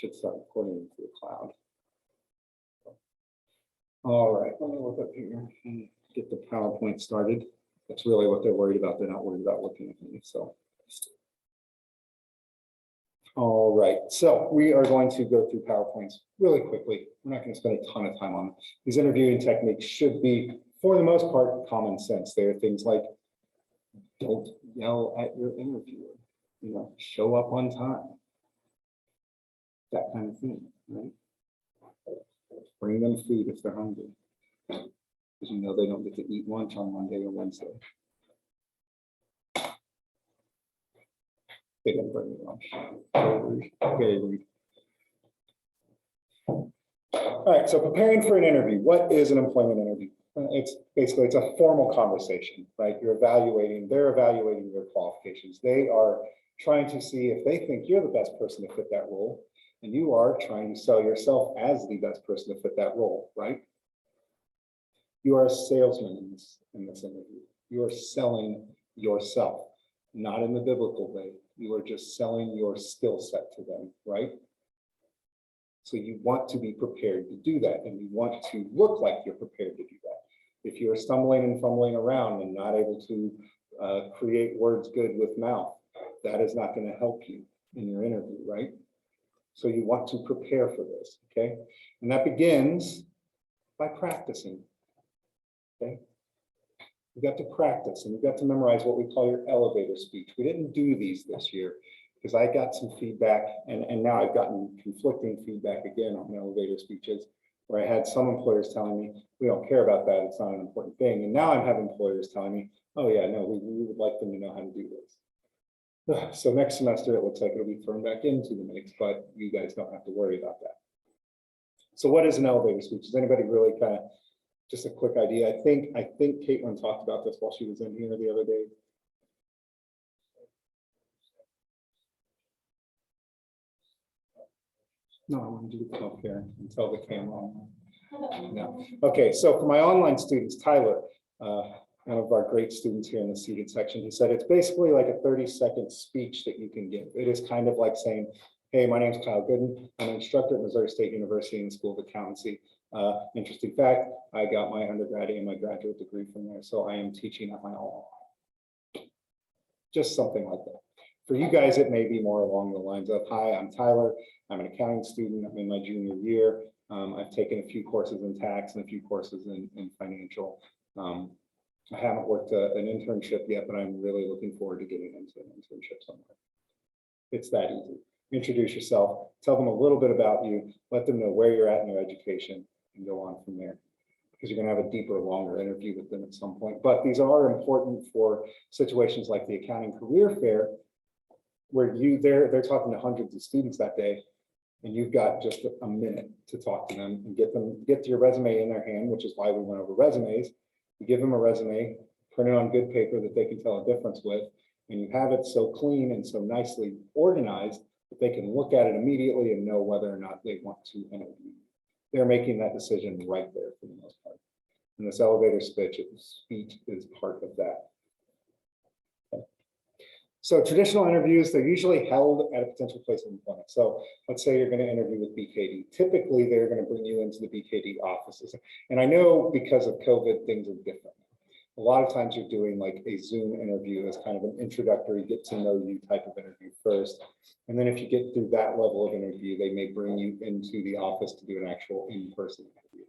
should start recording into the cloud. All right, let me look up here and get the PowerPoint started. That's really what they're worried about. They're not worried about looking at me, so. All right, so we are going to go through PowerPoints really quickly. We're not going to spend a ton of time on them. These interviewing techniques should be, for the most part, common sense. They are things like, don't yell at your interviewer, show up on time. That kind of thing, right? Bring them food if they're hungry, because they don't get to eat lunch on Monday or Wednesday. They don't bring me lunch. Very rude. All right, so preparing for an interview. What is an employment interview? It's a formal conversation, right? They're evaluating your qualifications. They are trying to see if they think you're the best person to fit that role, and you are trying to sell yourself as the best person to fit that role, right? You are a salesman in this interview. You are selling yourself, not in the biblical way. You are just selling your skill set to them, right? So you want to be prepared to do that, and you want to look like you're prepared to do that. If you're stumbling and fumbling around and not able to create words good with mouth, that is not going to help you in your interview, right? So you want to prepare for this, okay? And that begins by practicing, okay? You got to practice, and you got to memorize what we call your elevator speech. We didn't do these this year because I got some feedback, and now I've gotten conflicting feedback again on elevator speeches, where I had some employers telling me, we don't care about that, it's not an important thing. And now I'm having employers telling me, oh yeah, no, we would like them to know how to do this. So next semester, it looks like it'll be thrown back into the mix, but you guys don't have to worry about that. So what is an elevator speech? Does anybody really kind of, just a quick idea? I think Caitlin talked about this while she was in here the other day. No, I want to do the talk here and tell the camera. No. Okay, so for my online students, Tyler, one of our great students here in the seated section, he said it's basically like a 30-second speech that you can give. It is kind of like saying, hey, my name's Kyle Gooden. I'm an instructor at Missouri State University in the School of Accountancy. Interesting fact, I got my undergrad and my graduate degree from there, so I am teaching at my alma mater. Just something like that. For you guys, it may be more along the lines of, hi, I'm Tyler. I'm an accounting student. I'm in my junior year. I've taken a few courses in tax and a few courses in financial. I haven't worked an internship yet, but I'm really looking forward to getting into an internship somewhere. It's that easy. Introduce yourself, tell them a little bit about you, let them know where you're at in your education, and go on from there. Because you're going to have a deeper, longer interview with them at some point. But these are important for situations like the accounting career fair, where they're talking to hundreds of students that day, and you've got just a minute to talk to them and get your resume in their hand, which is why we went over resumes. You give them a resume, print it on good paper that they can tell a difference with, and you have it so clean and so nicely organized that they can look at it immediately and know whether or not they want to interview. They're making that decision right there for the most part. And this elevator speech is part of that. Okay. So traditional interviews, they're usually held at a potential place of employment. So let's say you're going to interview with BKD. Typically, they're going to bring you into the BKD offices. And I know because of COVID, things are different. A lot of times you're doing like a Zoom interview as kind of an introductory, get to know you type of interview first. And then if you get through that level of interview, they may bring you into the office to do an actual in-person interview,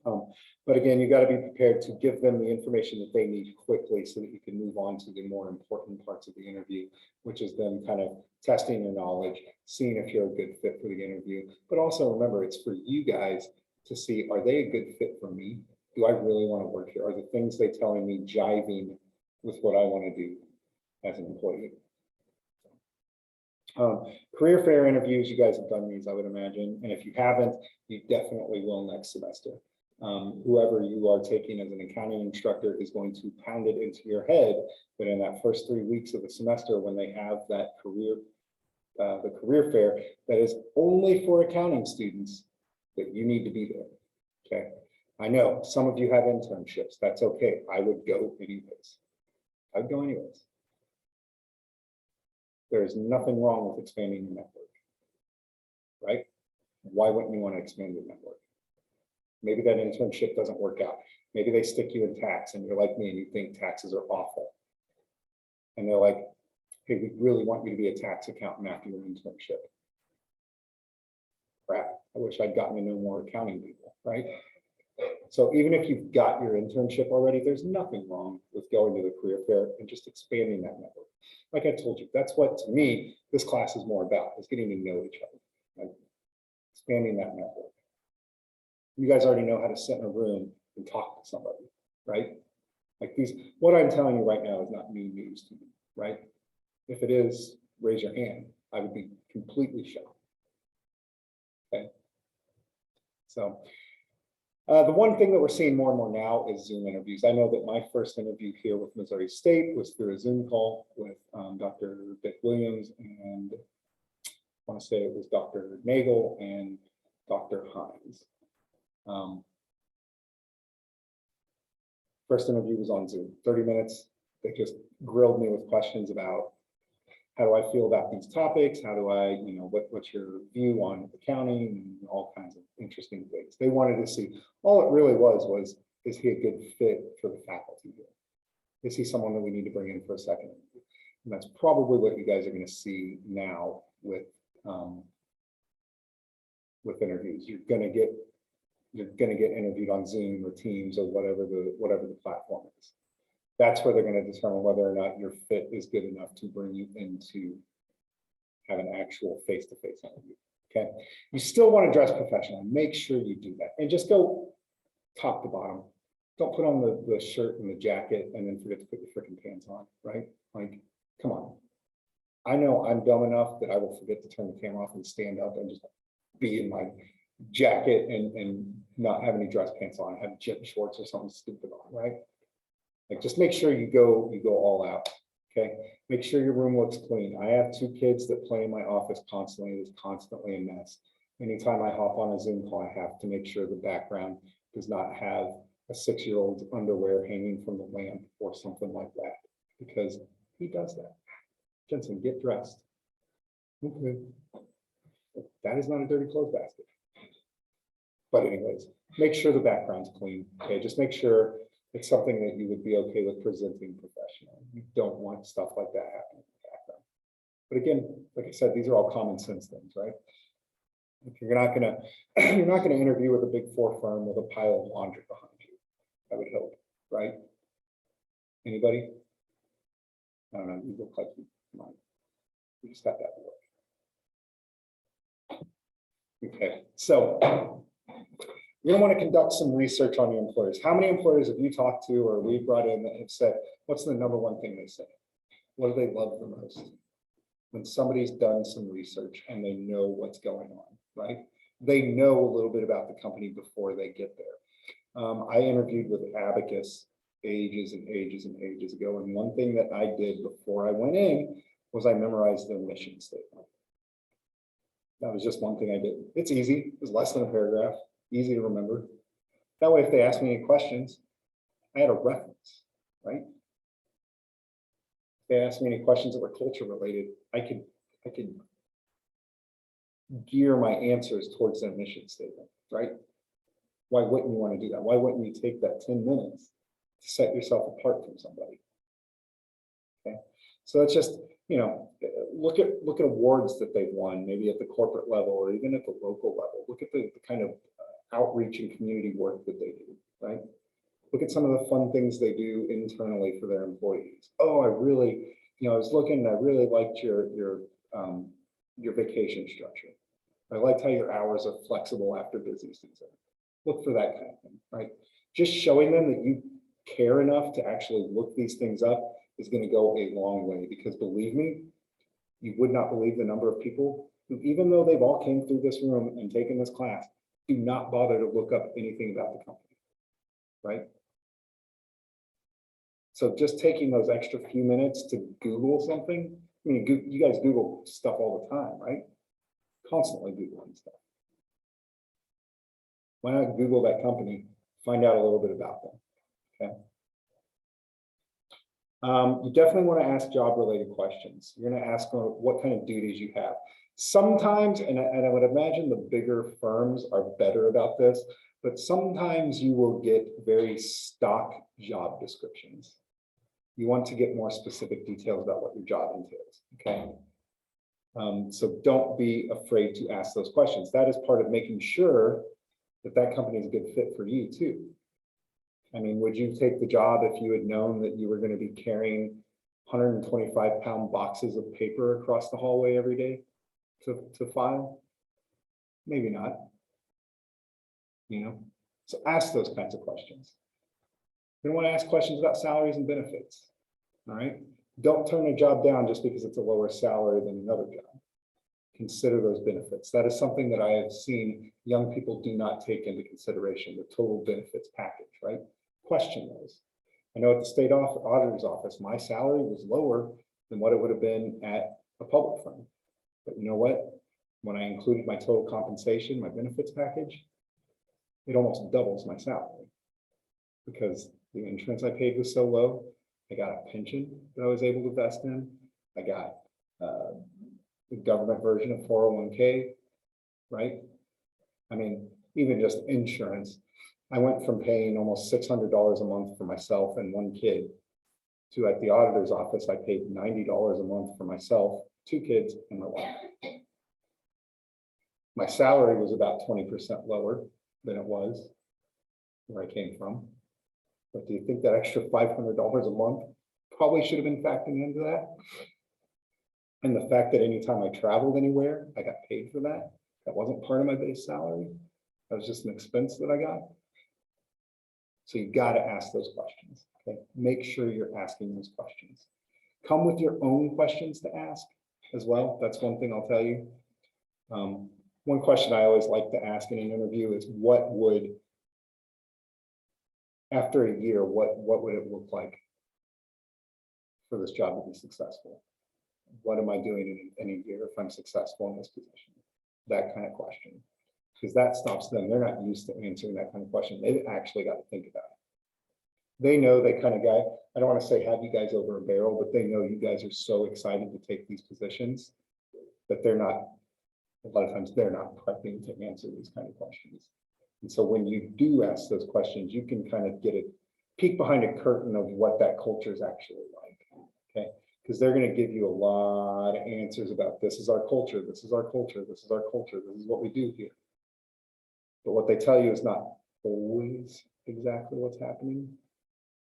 right? But again, you got to be prepared to give them the information that they need quickly so that you can move on to the more important parts of the interview, which is them kind of testing your knowledge, seeing if you're a good fit for the interview. But also remember, it's for you guys to see, are they a good fit for me? Do I really want to work here? Are the things they're telling me jiving with what I want to do as an employee? Career fair interviews, you guys have done these, I would imagine. And if you haven't, you definitely will next semester. Whoever you are taking as an accounting instructor is going to pound it into your head that in that first 3 weeks of the semester, when they have that the career fair, that is only for accounting students, that you need to be there, okay? I know some of you have internships. That's okay. I would go anyways. I'd go anyways. There's nothing wrong with expanding your network. right? Why wouldn't you want to expand your network? Maybe that internship doesn't work out. Maybe they stick you in tax and you're like me and you think taxes are awful. And they're like, hey, we really want you to be a tax accountant after your internship. Crap, I wish I'd gotten to know more accounting people, right? So even if you've got your internship already, there's nothing wrong with going to the career fair and just expanding that network. Like I told you, that's what, to me, this class is more about, is getting to know each other, right? Expanding that network. You guys already know how to sit in a room and talk to somebody, right? Like these, what I'm telling you right now is not new news to me, right? If it is, raise your hand. I would be completely shocked. Okay. So the one thing that we're seeing more and more now is Zoom interviews. I know that my first interview here with Missouri State was through a Zoom call with Dr. Dick Williams, and I want to say it was Dr. Nagel and Dr. Hines. First interview was on Zoom, 30 minutes. They just grilled me with questions about how do I feel about these topics? How do I, what's your view on accounting and all kinds of interesting things. They wanted to see, all it really was, is he a good fit for the faculty here? Is he someone that we need to bring in for a second interview? And that's probably what you guys are going to see now with interviews. You're going to get interviewed on Zoom or Teams or whatever the platform is. That's where they're going to determine whether or not your fit is good enough to bring you in to have an actual face-to-face interview. Okay. You still want to dress professionally. Make sure you do that. And just go top to bottom. Don't put on the shirt and the jacket and then forget to put your freaking pants on, right? Like, come on. I know I'm dumb enough that I will forget to turn the camera off and stand up and just be in my jacket and not have any dress pants on, have gym shorts or something stupid on, right? Like, just make sure you go all out. Okay. Make sure your room looks clean. I have 2 kids that play in my office constantly. It's constantly a mess. Anytime I hop on a Zoom call, I have to make sure the background does not have a 6-year-old's underwear hanging from the lamp or something like that, because he does that. Jensen, get dressed. Okay. That is not a dirty clothes basket. But anyways, make sure the background's clean. Okay. Just make sure it's something that you would be okay with presenting professionally. You don't want stuff like that happening in the background. But again, like I said, these are all common sense things, right? If you're not gonna interview with a Big 4 firm with a pile of laundry behind you, I would hope, right? Anybody? I don't know. You look like you might. You just got that look. Okay, so you're going to want to conduct some research on your employers. How many employers have you talked to or we've brought in that have said, what's the number one thing they say? What do they love the most? When somebody's done some research and they know what's going on, right? They know a little bit about the company before they get there. I interviewed with Abacus ages and ages and ages ago. And one thing that I did before I went in was I memorized their mission statement. That was just one thing I did. It's easy. It was less than a paragraph. Easy to remember. That way, if they ask me any questions, I had a reference, right? If they asked me any questions that were culture related, I could gear my answers towards their mission statement, right? Why wouldn't you want to do that? Why wouldn't you take that 10 minutes to set yourself apart from somebody? Okay, so that's just, look at awards that they've won, maybe at the corporate level or even at the local level. Look at the kind of outreach and community work that they do, right? Look at some of the fun things they do internally for their employees. Oh, I really, I was looking, I really liked your vacation structure. I liked how your hours are flexible after busy season. Look for that kind of thing, right? Just showing them that you care enough to actually look these things up is going to go a long way, because believe me, you would not believe the number of people who, even though they've all came through this room and taken this class, do not bother to look up anything about the company, right? So just taking those extra few minutes to Google something. I mean, you guys Google stuff all the time, right? Constantly Googling stuff. Why not Google that company, find out a little bit about them, okay? You definitely want to ask job-related questions. You're going to ask what kind of duties you have. Sometimes, and I would imagine the bigger firms are better about this, but sometimes you will get very stock job descriptions. You want to get more specific details about what your job entails, okay? So don't be afraid to ask those questions. That is part of making sure that that company is a good fit for you too. I mean, would you take the job if you had known that you were going to be carrying 125-pound boxes of paper across the hallway every day to file? Maybe not. You know, so ask those kinds of questions. You want to ask questions about salaries and benefits. All right. Don't turn a job down just because it's a lower salary than another job. Consider those benefits. That is something that I have seen young people do not take into consideration, the total benefits package, right? Question those. I know at the state auditor's office, my salary was lower than what it would have been at a public firm. But you know what? When I included my total compensation, my benefits package, it almost doubles my salary because the insurance I paid was so low. I got a pension that I was able to invest in. I got the government version of 401k, right? I mean, even just insurance. I went from paying almost $600 a month for myself and one kid to at the auditor's office, I paid $90 a month for myself, 2 kids, and my wife. My salary was about 20% lower than it was where I came from. But do you think that extra $500 a month probably should have been factoring into that? And the fact that anytime I traveled anywhere, I got paid for that. That wasn't part of my base salary. That was just an expense that I got. So you got to ask those questions. Okay, make sure you're asking those questions. Come with your own questions to ask as well. That's one thing I'll tell you. One question I always like to ask in an interview is what would, after a year, what would it look like for this job to be successful? What am I doing in a year if I'm successful in this position? That kind of question, because that stops them. They're not used to answering that kind of question. They've actually got to think about it. They know that kind of guy. I don't want to say have you guys over a barrel, but they know you guys are so excited to take these positions that they're not, a lot of times they're not prepping to answer these kind of questions. And so when you do ask those questions, you can kind of get a peek behind a curtain of what that culture is actually like, okay? Because they're going to give you a lot of answers about this is our culture, this is our culture, this is our culture, this is what we do here. But what they tell you is not always exactly what's happening.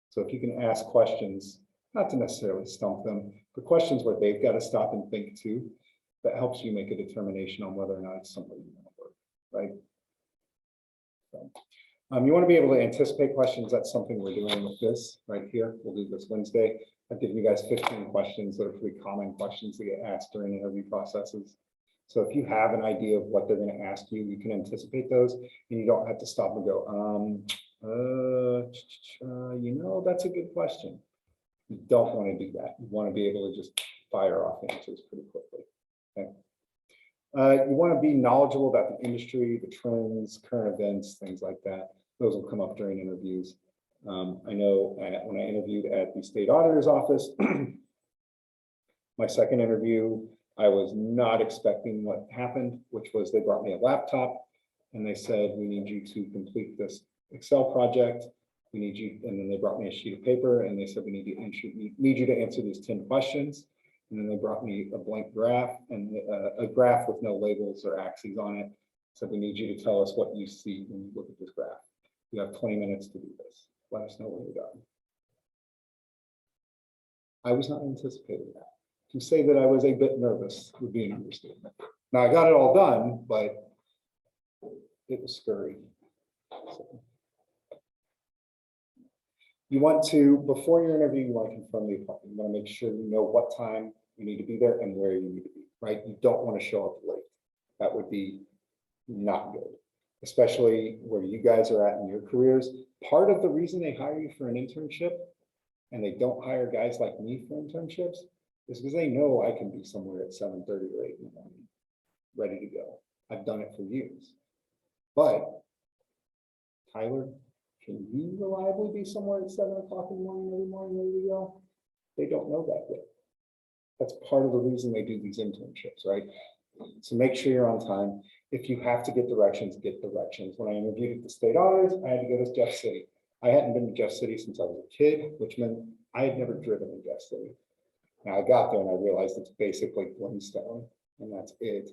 So if you can ask questions, not to necessarily stump them, but questions where they've got to stop and think too, that helps you make a determination on whether or not it's something you want to work, right? So, you want to be able to anticipate questions. That's something we're doing with this right here. We'll do this Wednesday. I've given you guys 15 questions that are pretty common questions that get asked during interview processes. So if you have an idea of what they're going to ask you, you can anticipate those and you don't have to stop and go, you know, that's a good question. You don't want to do that. You want to be able to just fire off answers pretty quickly. Okay. You want to be knowledgeable about the industry, the trends, current events, things like that. Those will come up during interviews. I know when I interviewed at the state auditor's office, my second interview, I was not expecting what happened, which was they brought me a laptop and they said, we need you to complete this Excel project. We need you, and then they brought me a sheet of paper and they said, we need you to answer these 10 questions. And then they brought me a blank graph and a graph with no labels or axes on it. So we need you to tell us what you see when you look at this graph. You have 20 minutes to do this. Let us know when you're done. I was not anticipating that. To say that I was a bit nervous would be an understatement. Now I got it all done, but it was scary. So, you want to, before your interview, you want to confirm the appointment. You want to make sure you know what time you need to be there and where you need to be, right? You don't want to show up late. That would be not good, especially where you guys are at in your careers. Part of the reason they hire you for an internship and they don't hire guys like me for internships is because they know I can be somewhere at 7:30 or 8 in the morning, ready to go. I've done it for years. But Tyler, can you reliably be somewhere at 7 o'clock in the morning every morning ready to go? They don't know that yet. That's part of the reason they do these internships, right? So make sure you're on time. If you have to get directions, get directions. When I interviewed at the state auditors, I had to go to Jeff City. I hadn't been to Jeff City since I was a kid, which meant I had never driven in Jeff City. Now I got there and I realized it's basically Flintstone and that's it.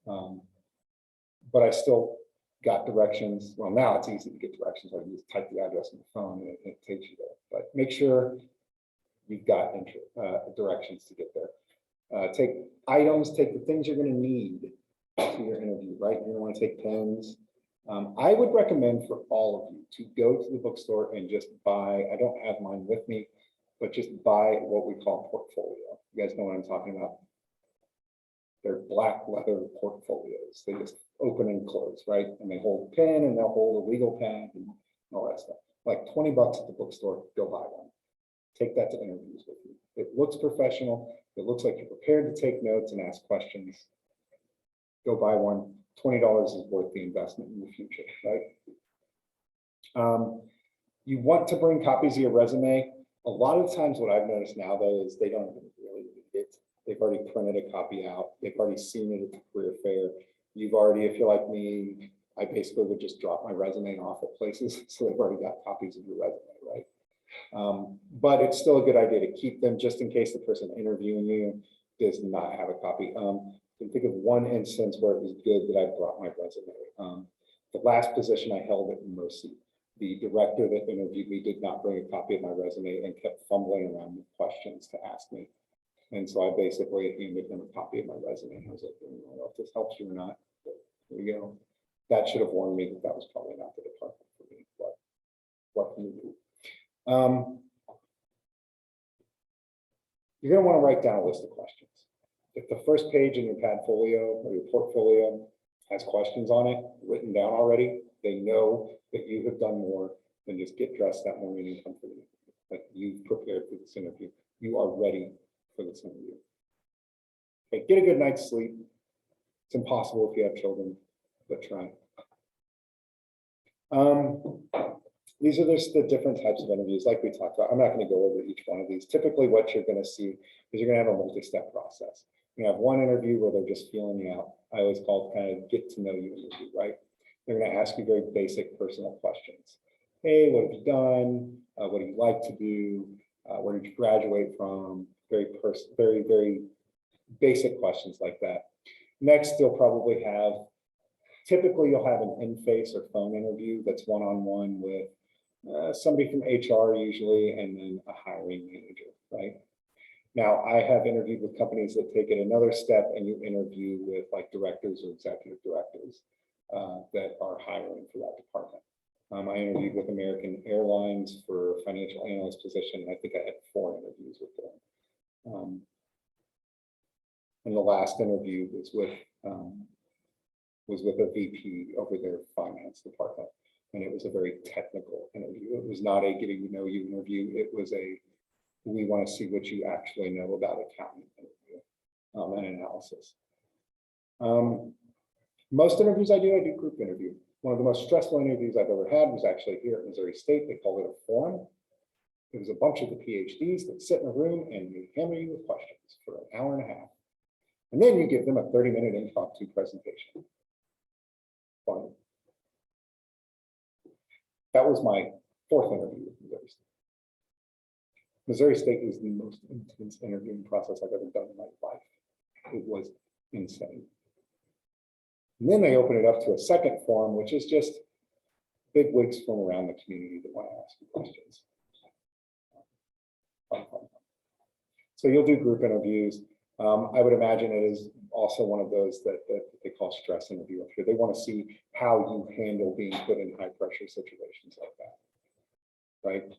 But I still got directions. Well, now it's easy to get directions. I can just type the address on the phone and it takes you there. But make sure you've got directions to get there. Take items, take the things you're going to need to your interview, right? You're going to want to take pens. I would recommend for all of you to go to the bookstore and just buy, I don't have mine with me, but just buy what we call portfolio. You guys know what I'm talking about? They're black leather portfolios. They just open and close, right? And they hold a pen and they'll hold a legal pad and all that stuff. Like 20 bucks at the bookstore, go buy one. Take that to interviews with you. It looks professional. It looks like you're prepared to take notes and ask questions. Go buy one. $20 is worth the investment in the future, right? You want to bring copies of your resume. A lot of times what I've noticed now though is they don't even really need it. They've already printed a copy out. They've already seen it at the career fair. You've already, if you're like me, I basically would just drop my resume off at places. So they've already got copies of your resume, right? But it's still a good idea to keep them just in case the person interviewing you does not have a copy. I can think of one instance where it was good that I brought my resume. The last position I held at Mercy, the director that interviewed me did not bring a copy of my resume and kept fumbling around with questions to ask me. And so I basically handed him a copy of my resume. I was like, I don't know if this helps you or not, but here we go. That should have warned me that that was probably not the department for me, but what can you do? You're going to want to write down a list of questions. If the first page in your Padfolio or your portfolio has questions on it written down already, they know that you have done more than just get dressed that morning and come for the interview. Like you've prepared for this interview. You are ready for this interview. Okay, get a good night's sleep. It's impossible if you have children, but try. These are just the different types of interviews like we talked about. I'm not going to go over each one of these. Typically what you're going to see is you're going to have a multi-step process. You have one interview where they're just feeling you out. I always call it kind of get to know you interview, right? They're going to ask you very basic personal questions. Hey, what have you done? What do you like to do? Where did you graduate from? Very basic questions like that. Next, they'll probably have, typically you'll have an in-face or phone interview that's one-on-one with somebody from HR usually, and then a hiring manager, right? Now, I have interviewed with companies that take it another step and you interview with like directors or executive directors that are hiring for that department. I interviewed with American Airlines for a financial analyst position. And I think I had 4 interviews with them. And the last interview was with a VP over their finance department. And it was a very technical interview. It was not a getting to know you interview. It was a, we want to see what you actually know about accounting interview and analysis. Most interviews I do group interview. One of the most stressful interviews I've ever had was actually here at Missouri State. They called it a forum. It was a bunch of the PhDs that sit in a room and they hammer you with questions for an hour and a half. And then you give them a 30-minute impromptu presentation. Fun. That was my 4th interview with Missouri State. Missouri State was the most intense interviewing process I've ever done in my life. It was insane. And then they open it up to a second forum, which is just big wigs from around the community that want to ask you questions. Fun. So you'll do group interviews. I would imagine it is also one of those that they call stress interview. They want to see how you handle being put in high pressure situations like that, right?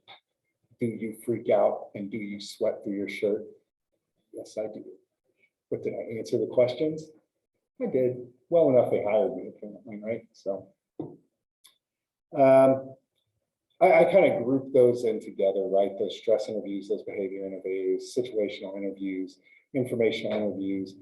Do you freak out and do you sweat through your shirt? Yes, I do. But did I answer the questions? I did. Well enough, they hired me apparently, right? So I kind of group those in together, right? Those stress interviews, those behavior interviews, situational interviews, informational interviews.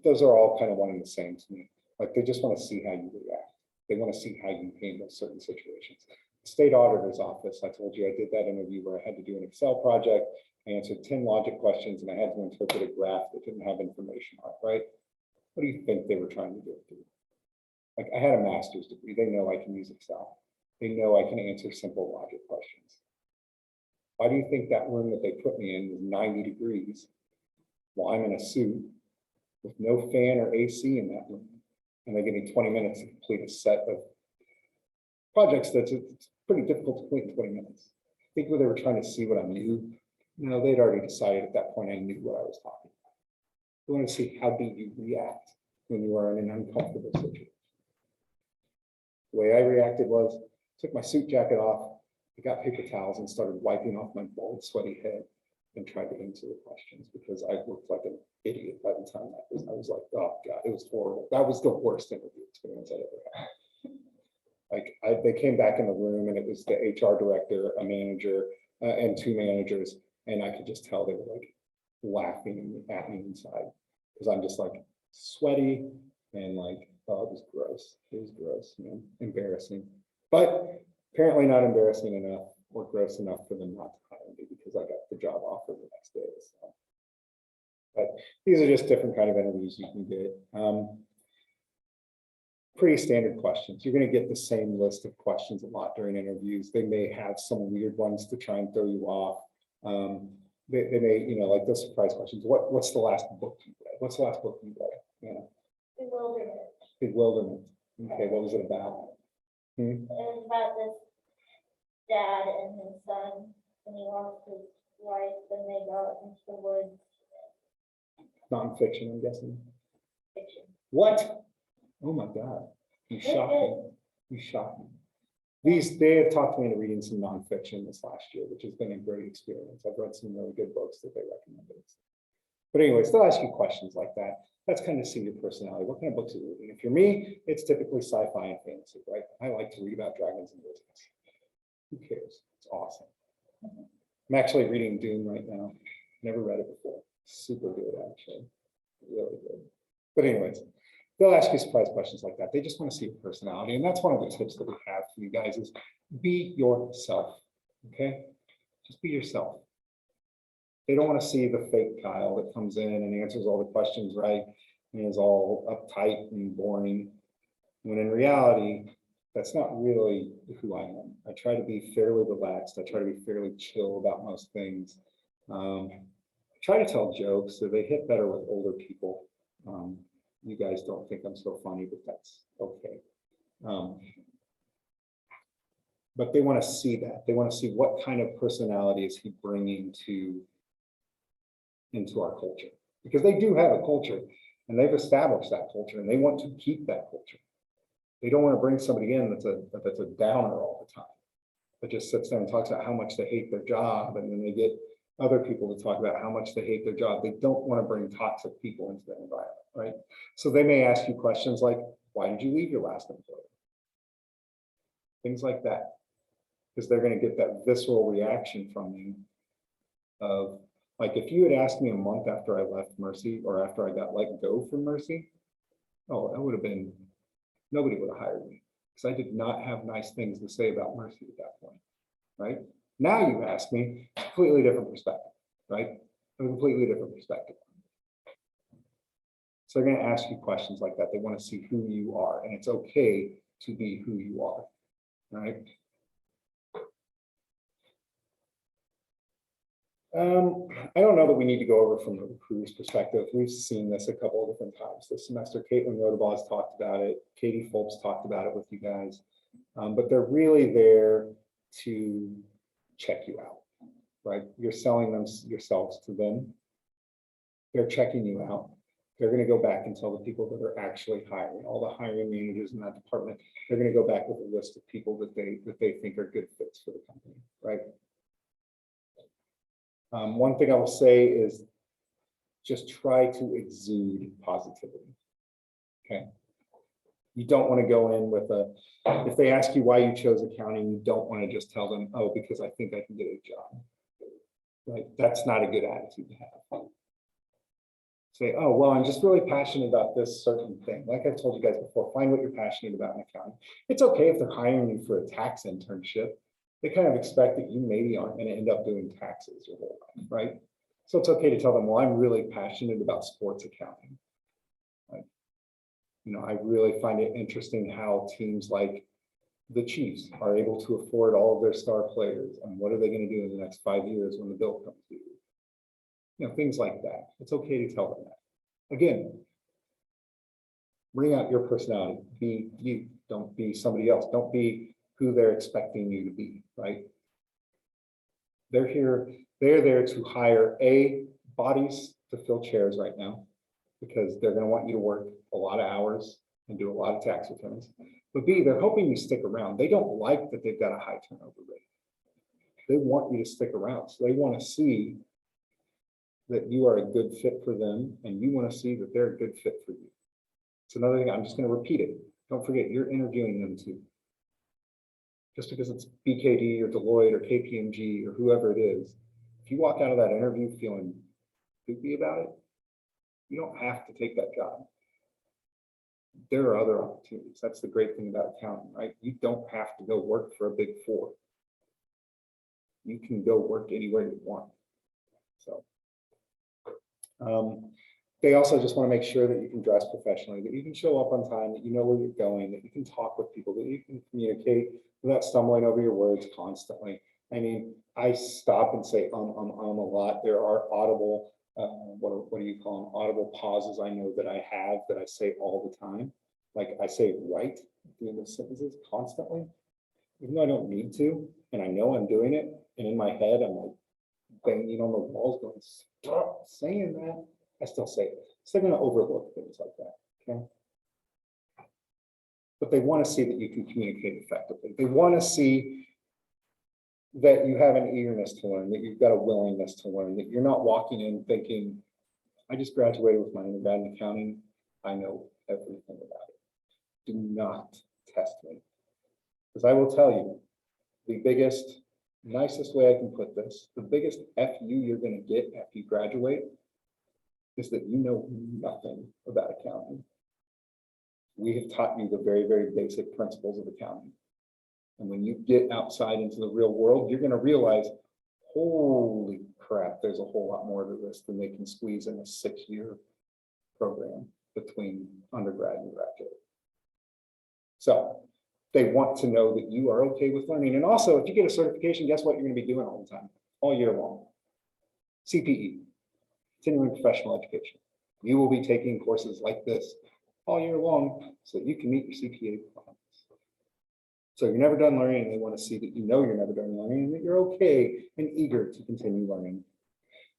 Those are all kind of one and the same to me. Like they just want to see how you react. They want to see how you handle certain situations. The state auditor's office, I told you I did that interview where I had to do an Excel project. I answered 10 logic questions and I had to interpret a graph that didn't have information on it, right? What do you think they were trying to do? Like, I had a master's degree. They know I can use Excel. They know I can answer simple logic questions. Why do you think that room that they put me in was 90 degrees while I'm in a suit with no fan or AC in that room? And they give me 20 minutes to complete a set of projects that's it's pretty difficult to complete in 20 minutes. I think they were trying to see what I knew. No, they'd already decided at that point I knew what I was talking about. They want to see how do you react when you are in an uncomfortable situation. The way I reacted was, took my suit jacket off, I got paper towels and started wiping off my bald, sweaty head and tried to answer the questions because I looked like an idiot by the time that was. I was like, oh God, it was horrible. That was the worst interview experience I ever had. Like, they came back in the room and it was the HR director, a manager, and two managers, and I could just tell they were like laughing at me inside because I'm just like sweaty and like, oh, it was gross. It was gross, you know, embarrassing. But apparently not embarrassing enough or gross enough for them not to hire me because I got the job offer the next day. So. But these are just different kind of interviews you can get. Pretty standard questions. You're going to get the same list of questions a lot during interviews. They may have some weird ones to try and throw you off. They may, you know, like the surprise questions. What's the last book you read? What's the last book you read? Yeah. Bewilderment. Bewilderment. Okay, what was it about? It was about this dad and his son, and he lost his wife, and they go into the woods. Nonfiction, I'm guessing. Fiction. What? Oh my God. You shocked me. You shocked me. They have talked me into reading some nonfiction this last year, which has been a great experience. I've read some really good books that they recommended. But anyways, they'll ask you questions like that. That's kind of see your personality. What kind of books are you reading? If you're me, it's typically sci-fi and fantasy, right? I like to read about dragons and wizards. Who cares? It's awesome. I'm actually reading Dune right now. Never read it before. Super good, actually. Really good. But anyways, they'll ask you surprise questions like that. They just want to see your personality. And that's one of the tips that we have for you guys is be yourself. Okay? Just be yourself. They don't want to see the fake Kyle that comes in and answers all the questions right and is all uptight and boring. When in reality, that's not really who I am. I try to be fairly relaxed. I try to be fairly chill about most things. I try to tell jokes so they hit better with older people. You guys don't think I'm so funny, but that's okay. But they want to see that. They want to see what kind of personality is he bringing into our culture, because they do have a culture and they've established that culture and they want to keep that culture. They don't want to bring somebody in that's a downer all the time, that just sits there and talks about how much they hate their job, and then they get other people to talk about how much they hate their job. They don't want to bring toxic people into their environment, right? So they may ask you questions like, why did you leave your last employer? Things like that, because they're going to get that visceral reaction from you of, like, if you had asked me a month after I left Mercy or after I got let go from Mercy, oh, that would have been, nobody would have hired me because I did not have nice things to say about Mercy at that point, right? Now you ask me, completely different perspective, right? A completely different perspective. So they're going to ask you questions like that. They want to see who you are, and it's okay to be who you are, right? I don't know that we need to go over from the recruiter's perspective. We've seen this a couple of different times this semester. Caitlin Rodabaugh has talked about it. Katie Foltz talked about it with you guys, but they're really there to check you out, right? You're selling them yourselves to them. They're checking you out. They're going to go back and tell the people that are actually hiring, all the hiring managers in that department. They're going to go back with a list of people that they think are good fits for the company, right? One thing I will say is just try to exude positivity. Okay. You don't want to go in with if they ask you why you chose accounting, you don't want to just tell them, oh, because I think I can get a job. Right? That's not a good attitude to have. Say, oh, well, I'm just really passionate about this certain thing. Like I've told you guys before, find what you're passionate about in accounting. It's okay if they're hiring you for a tax internship. They kind of expect that you maybe aren't going to end up doing taxes your whole life, right? So it's okay to tell them, well, I'm really passionate about sports accounting. Right? I really find it interesting how teams like the Chiefs are able to afford all of their star players, and what are they going to do in the next 5 years when the bill comes due? Things like that. It's okay to tell them that. Again, bring out your personality. Be you. Don't be somebody else. Don't be who they're expecting you to be, right? They're there to hire bodies to fill chairs right now, because they're going to want you to work a lot of hours and do a lot of tax returns. But B, they're hoping you stick around. They don't like that they've got a high turnover rate. They want you to stick around. So they want to see that you are a good fit for them, and you want to see that they're a good fit for you. It's another thing, I'm just going to repeat it. Don't forget, you're interviewing them too. Just because it's BKD or Deloitte or KPMG or whoever it is, if you walk out of that interview feeling goofy about it, you don't have to take that job. There are other opportunities. That's the great thing about accounting, right? You don't have to go work for a big four. You can go work anywhere you want. So they also just want to make sure that you can dress professionally, that you can show up on time, that you know where you're going, that you can talk with people, that you can communicate without stumbling over your words constantly. I mean, I stop and say a lot. There are audible, what do you call them? Audible pauses I know that I have that I say all the time. Like I say right at the end of sentences constantly, even though I don't need to, and I know I'm doing it. And in my head, I'm like banging on the walls going, stop saying that. I still say it. So they're going to overlook things like that, okay? But they want to see that you can communicate effectively. They want to see that you have an eagerness to learn, that you've got a willingness to learn, that you're not walking in thinking, I just graduated with my undergrad in accounting, I know everything about it. Do not test me. Because I will tell you, the biggest, nicest way I can put this, the biggest FU you're going to get after you graduate is that you know nothing about accounting. We have taught you the very, very basic principles of accounting. And when you get outside into the real world, you're going to realize, holy crap, there's a whole lot more to this than they can squeeze in a 6-year program between undergrad and graduate. So they want to know that you are okay with learning. And also, if you get a certification, guess what you're going to be doing all the time, all year long? CPE, continuing professional education. You will be taking courses like this all year long so that you can meet your CPA requirements. So you're never done learning, and they want to see that you know you're never done learning and that you're okay and eager to continue learning.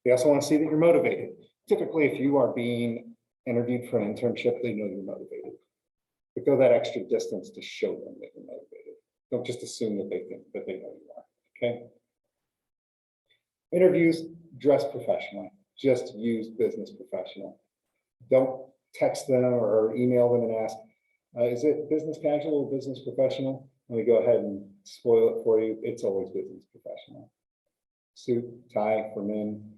They also want to see that you're motivated. Typically, if you are being interviewed for an internship, they know you're motivated. But go that extra distance to show them that you're motivated. Don't just assume that they think that they know you are, okay? Interviews, dress professionally. Just use business professional. Don't text them or email them and ask, is it business casual or business professional? Let me go ahead and spoil it for you. It's always business professional. Suit, tie for men.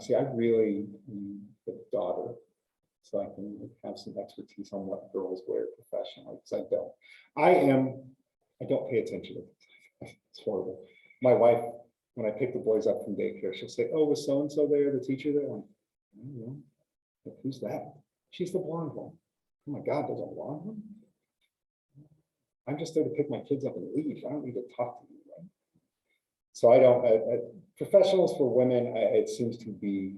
See, I really need a daughter so I can have some expertise on what girls wear professionally, because I don't pay attention to it. It's horrible. My wife, when I pick the boys up from daycare, she'll say, oh, was so-and-so there, the teacher there? I'm like, I don't know. Like, who's that? She's the blonde one. Oh my God, there's a blonde one? I'm just there to pick my kids up and leave. I don't need to talk to you, right? So I don't, professionals for women, it seems to be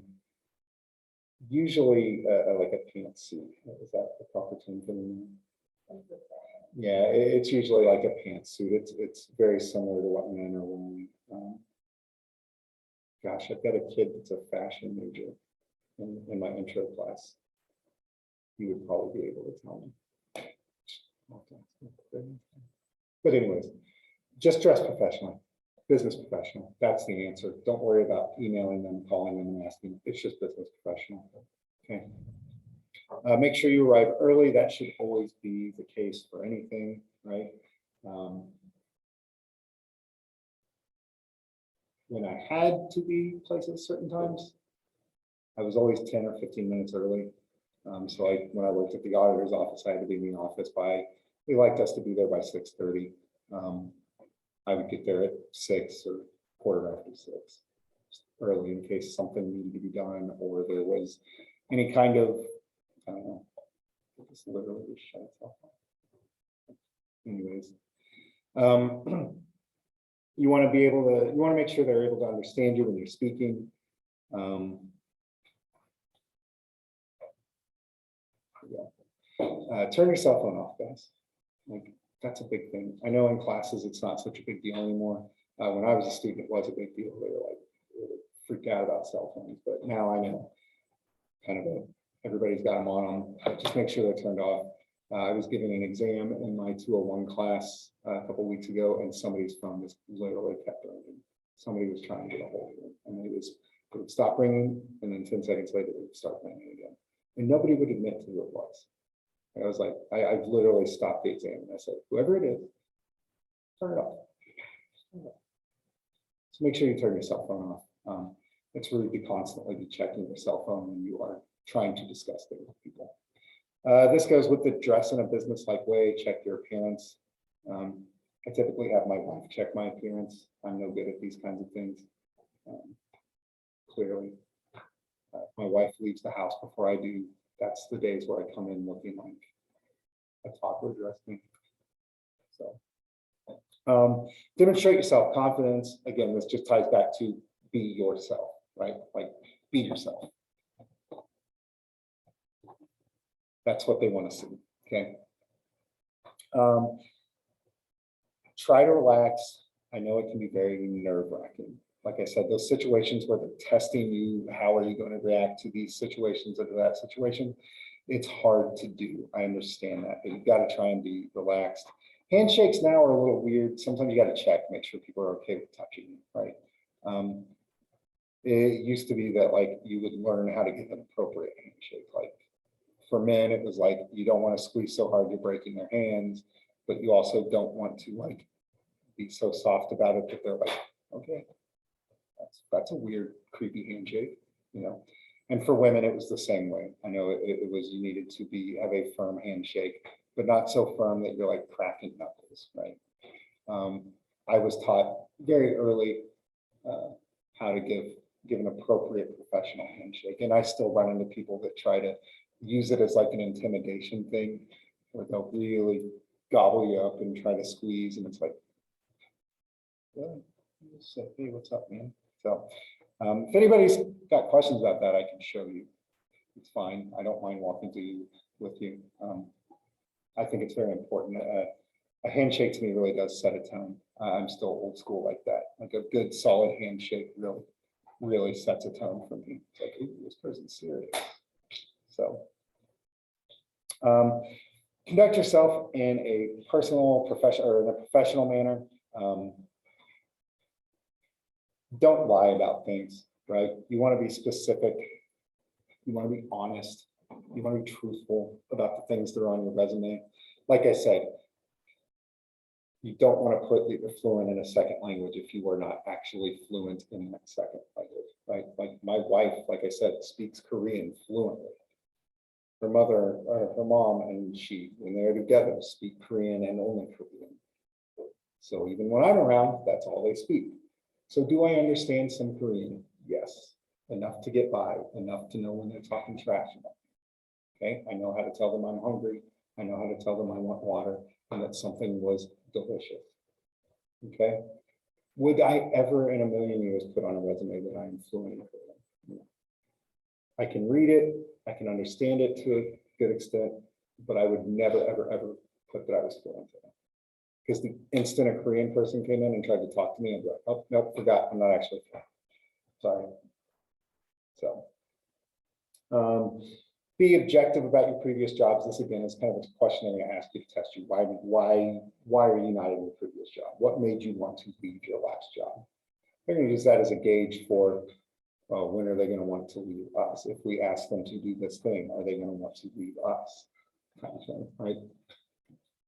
usually like a pantsuit. Is that the proper term for them? Yeah, it's usually like a pantsuit. It's very similar to what men are wearing. Gosh, I've got a kid that's a fashion major in my intro class. He would probably be able to tell me. But anyways, just dress professionally, business professional. That's the answer. Don't worry about emailing them, calling them, and asking. It's just business professional. Okay. Make sure you arrive early. That should always be the case for anything, right? When I had to be places certain times, I was always 10 or 15 minutes early. So when I worked at the auditor's office, I had to be in the office they liked us to be there by 6:30. I would get there at 6 or quarter after 6, early in case something needed to be done or there was any kind of, I don't know, it's literally just shut itself off. Anyways, you want to be able to, you want to make sure they're able to understand you when you're speaking. Turn your cell phone off, guys. Like, that's a big thing. I know in classes it's not such a big deal anymore. When I was a student, it was a big deal. They were like really freaked out about cell phones, but now I know kind of everybody's got them on them. Just make sure they're turned off. I was given an exam in my 201 class a couple weeks ago, and somebody's phone just literally kept ringing. Somebody was trying to get a hold of it, and it would stop ringing, and then 10 seconds later, it would start ringing again. And nobody would admit to who it was. And I was like, I literally stopped the exam, and I said, whoever it is, turn it off. So make sure you turn your cell phone off. It's rude to constantly be checking your cell phone when you are trying to discuss things with people. This goes with the dress in a business-like way, check your appearance. I typically have my wife check my appearance. I'm no good at these kinds of things. Clearly, if my wife leaves the house before I do, that's the days where I come in looking like a toddler dressed me. So demonstrate your self-confidence. Again, this just ties back to be yourself, right? Like, be yourself. That's what they want to see, okay? Try to relax. I know it can be very nerve-wracking. Like I said, those situations where they're testing you, how are you going to react to these situations or to that situation? It's hard to do. I understand that, but you've got to try and be relaxed. Handshakes now are a little weird. Sometimes you got to check, make sure people are okay with touching you, right? It used to be that like you would learn how to give an appropriate handshake. Like for men, it was like you don't want to squeeze so hard you're breaking their hands, but you also don't want to like be so soft about it that they're like, okay, that's a weird, creepy handshake, you know. And for women, it was the same way. I know it was you needed to have a firm handshake, but not so firm that you're like cracking knuckles, right? I was taught very early how to give an appropriate professional handshake, and I still run into people that try to use it as like an intimidation thing, where they'll really gobble you up and try to squeeze, and it's like, yeah, say, hey, what's up, man? So if anybody's got questions about that, I can show you. It's fine. I don't mind walking with you. I think it's very important. A handshake to me really does set a tone. I'm still old school like that. Like a good solid handshake really sets a tone for me. It's like, ooh, this person's serious. So conduct yourself in a personal, professional, or in a professional manner. Don't lie about things, right? You want to be specific. You want to be honest. You want to be truthful about the things that are on your resume. Like I said, you don't want to put that you're fluent in a second language if you are not actually fluent in that second language, right? Like my wife, like I said, speaks Korean fluently. Her mother, or her mom, and she, when they're together, speak Korean and only Korean. So even when I'm around, that's all they speak. So do I understand some Korean? Yes, enough to get by, enough to know when they're talking trash about me. Okay, I know how to tell them I'm hungry. I know how to tell them I want water and that something was delicious. Okay, would I ever in a million years put on a resume that I'm fluent in Korean? No. I can read it, I can understand it to a good extent, but I would never, ever, ever put that I was fluent in it. Because the instant a Korean person came in and tried to talk to me, I'd be like, oh, nope, forgot, I'm not actually fluent. Sorry. So be objective about your previous jobs. This again is kind of a question I'm going to ask you to test you. Why are you not in your previous job? What made you want to leave your last job? They're going to use that as a gauge for when are they going to want to leave us? If we ask them to do this thing, are they going to want to leave us? Kind of thing, right?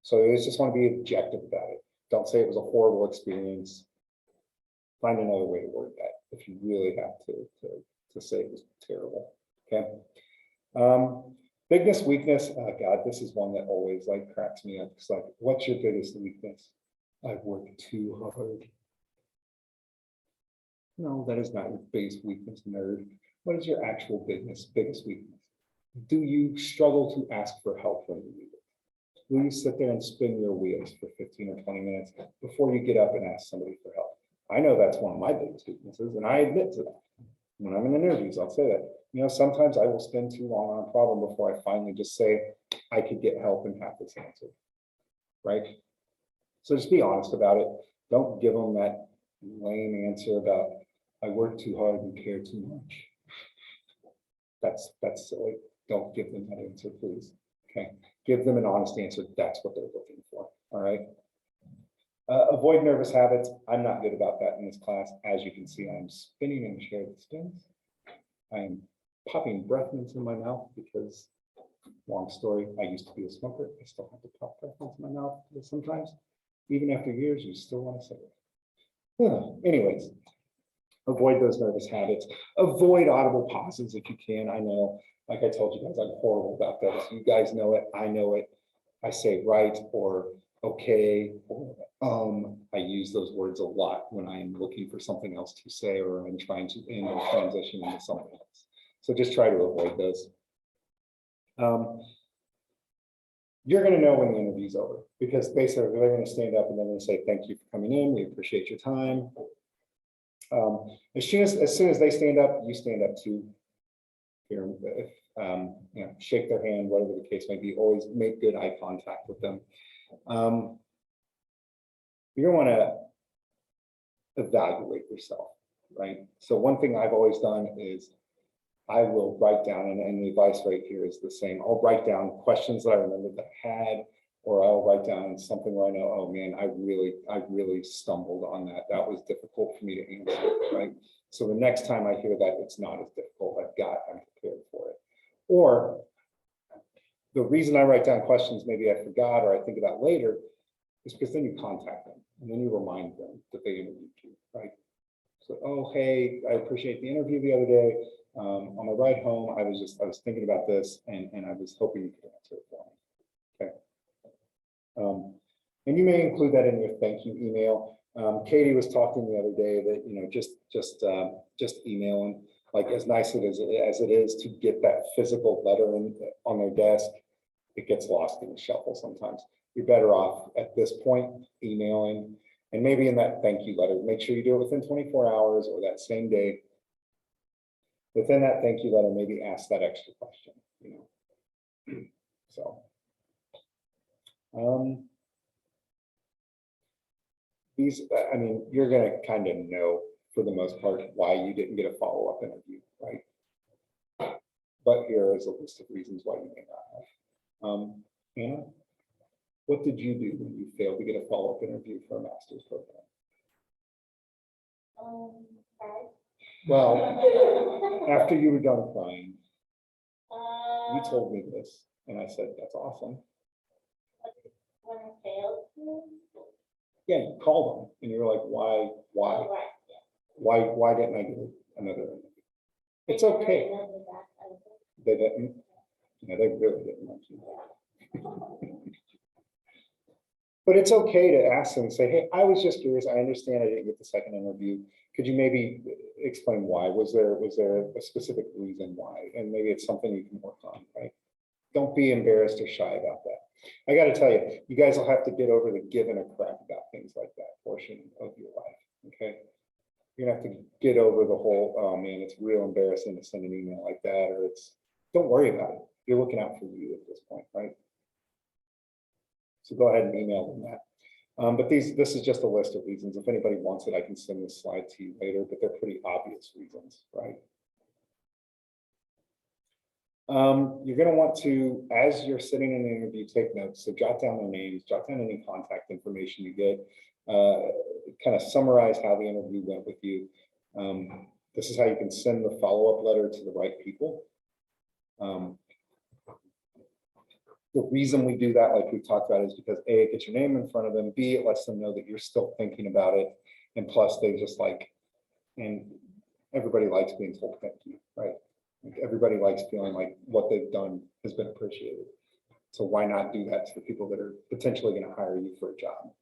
So you just want to be objective about it. Don't say it was a horrible experience. Find another way to word that if you really have to say it was terrible. Okay. Biggest weakness. God, this is one that always like cracks me up. It's like, what's your biggest weakness? I've worked too hard. No, that is not your biggest weakness, nerd. What is your actual biggest weakness? Do you struggle to ask for help when you need it? Will you sit there and spin your wheels for 15 or 20 minutes before you get up and ask somebody for help? I know that's one of my biggest weaknesses, and I admit to that. When I'm in interviews, I'll say that. Sometimes I will spend too long on a problem before I finally just say, I could get help and have this answered, right? So just be honest about it. Don't give them that lame answer about, I work too hard and care too much. That's silly. Don't give them that answer, please. Okay, give them an honest answer. That's what they're looking for. All right. Avoid nervous habits. I'm not good about that in this class. As you can see, I'm spinning in the chair that spins. I'm popping breath mints in my mouth because, long story, I used to be a smoker. I still have to pop breath mints in my mouth sometimes. Even after years, you still want to say it. Anyways, avoid those nervous habits. Avoid audible pauses if you can. I know, like I told you guys, I'm horrible about this. You guys know it. I know it. I say right or okay or I use those words a lot when I'm looking for something else to say or I'm trying to end or transition into something else. So just try to avoid those. You're going to know when the interview's over because basically they're going to stand up and they're going to say, thank you for coming in. We appreciate your time. As soon as they stand up, you stand up too. Shake their hand, whatever the case may be. Always make good eye contact with them. You're going to want to evaluate yourself, right? So one thing I've always done is I will write down, and the advice right here is the same. I'll write down questions that I remember that I had, or I'll write down something where I know, oh man, I really stumbled on that. That was difficult for me to answer, right? So the next time I hear that, it's not as difficult. I'm prepared for it. Or the reason I write down questions maybe I forgot or I think about later is because then you contact them and then you remind them that they interviewed you, right? So, oh, hey, I appreciate the interview the other day. On my ride home, I was thinking about this and I was hoping you could answer it for me. Okay. And you may include that in your thank you email. Katie was talking the other day that, just emailing, like as nice as it is to get that physical letter on their desk, it gets lost in the shuffle sometimes. You're better off at this point emailing, and maybe in that thank you letter, make sure you do it within 24 hours or that same day. Within that thank you letter, maybe ask that extra question, So, you're going to kind of know for the most part why you didn't get a follow-up interview, right? But here is a list of reasons why you may not have. Anna, what did you do when you failed to get a follow-up interview for a master's program? Right. Well, after you were done crying, you Uh, told me this, and I said, that's awesome. when I failed. Yeah, you called them, and you were like, why, Oh, right, yeah. why didn't I get another interview? It's They never okay. emailed me back, I think. They didn't. Yeah, they really didn't want you. But it's okay to ask them and say, hey, I was just curious. I understand I didn't get the second interview. Could you maybe explain why? Was there a specific reason why? And maybe it's something you can work on, right? Don't be embarrassed or shy about that. I got to tell you, you guys will have to get over the giving a crap about things like that portion of your life, okay? You're gonna have to get over the whole, oh man, it's real embarrassing to send an email like that, or don't worry about it. You're looking out for you at this point, right? So go ahead and email them that. But this is just a list of reasons. If anybody wants it, I can send this slide to you later, but they're pretty obvious reasons, right? You're going to want to, as you're sitting in an interview, take notes. So jot down their names, jot down any contact information you get, kind of summarize how the interview went with you. This is how you can send the follow-up letter to the right people. The reason we do that, like we talked about, is because A, it gets your name in front of them, B, it lets them know that you're still thinking about it, and plus they just and everybody likes being told thank you, right? Like everybody likes feeling like what they've done has been appreciated. So why not do that to the people that are potentially going to hire you for a job?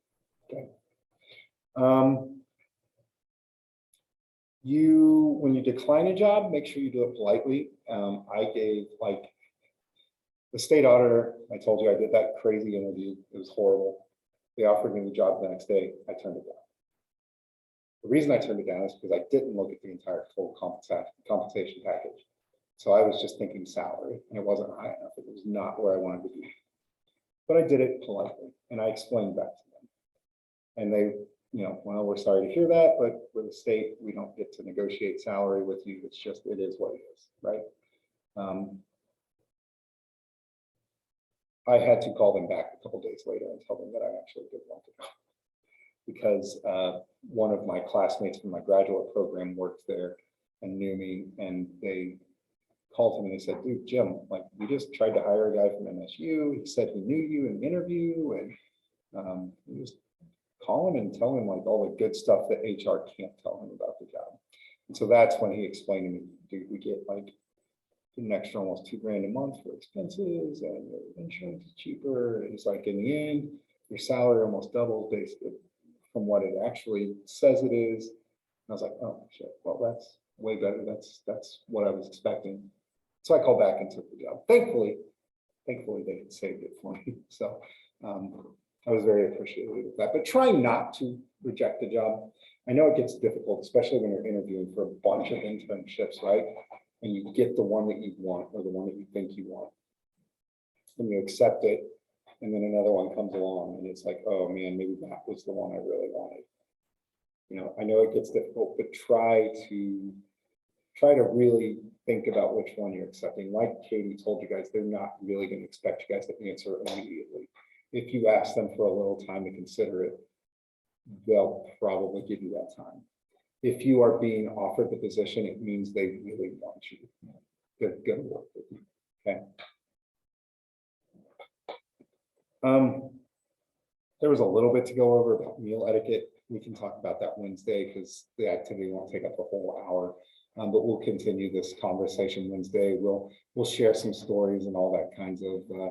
Okay. When you decline a job, make sure you do it politely. I gave The state auditor, I told you I did that crazy interview. It was horrible. They offered me the job the next day. I turned it down. The reason I turned it down is because I didn't look at the entire full compensation package. So I was just thinking salary, and it wasn't high enough. It was not where I wanted to be. But I did it politely, and I explained back to them. And they, well, we're sorry to hear that, but with the state, we don't get to negotiate salary with you. It's just, it is what it is, right? I had to call them back a couple days later and tell them that I actually did want to go. Because one of my classmates from my graduate program worked there and knew me, and they called him and they said, dude, Jim, like, we just tried to hire a guy from MSU. He said he knew you in the interview, and you just call him and tell him like all the good stuff that HR can't tell him about the job. And so that's when he explained to me, dude, we get like an extra almost $2,000 a month for expenses, and your insurance is cheaper. And it's like, in the end, your salary almost doubles basically from what it actually says it is. And I was like, oh shit, well, that's way better. That's what I was expecting. So I called back and took the job. Thankfully they had saved it for me. So I was very appreciative of that. But try not to reject the job. I know it gets difficult, especially when you're interviewing for a bunch of internships, right? And you get the one that you want, or the one that you think you want, and you accept it, and then another one comes along and it's like, oh man, maybe that was the one I really wanted. I know it gets difficult, but try to really think about which one you're accepting. Like Katie told you guys, they're not really going to expect you guys to answer immediately. If you ask them for a little time to consider it, they'll probably give you that time. If you are being offered the position, it means they really want you. They're going to work with you. Okay. There was a little bit to go over about meal etiquette. We can talk about that Wednesday because the activity won't take up the whole hour. But we'll continue this conversation Wednesday. We'll share some stories and all that kinds of